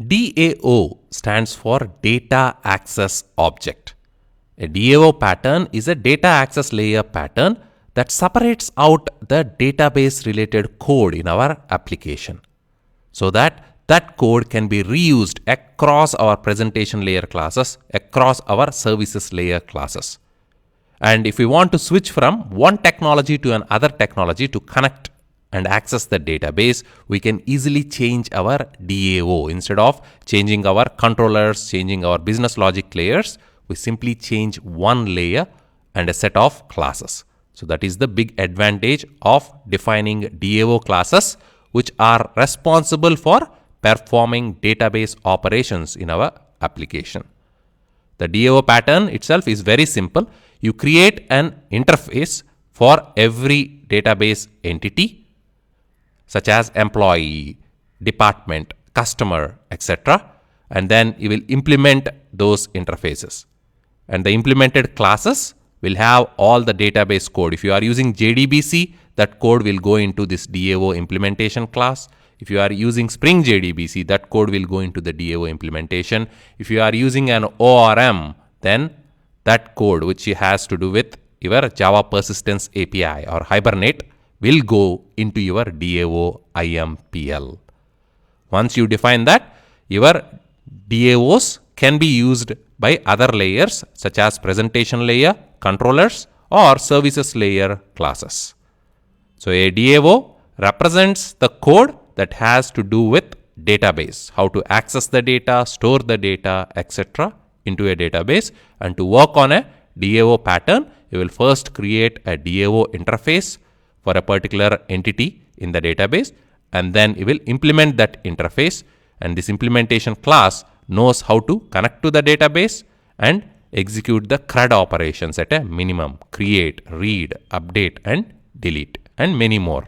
DAO stands for Data Access Object. A DAO pattern is a data access layer pattern that separates out the database related code in our application so that that code can be reused across our presentation layer classes, across our services layer classes. And if we want to switch from one technology to another technology to connect and access the database, we can easily change our DAO. Instead of changing our controllers, changing our business logic layers, we simply change one layer and a set of classes. So that is the big advantage of defining DAO classes, which are responsible for performing database operations in our application. The DAO pattern itself is very simple. You create an interface for every database entity, such as employee, department, customer, etc. And then you will implement those interfaces. And the implemented classes will have all the database code. If you are using JDBC, that code will go into this DAO implementation class. If you are using Spring JDBC, that code will go into the DAO implementation. If you are using an ORM, then that code, which has to do with your Java Persistence API or Hibernate, will go into your DAO IMPL. Once you define that, your DAOs can be used by other layers such as presentation layer, controllers, or services layer classes. So a DAO represents the code that has to do with database, how to access the data, store the data, etc. into a database. And to work on a DAO pattern, you will first create a DAO interface for a particular entity in the database, and then you will implement that interface, and this implementation class knows how to connect to the database and execute the CRUD operations at a minimum: create, read, update, and delete, and many more.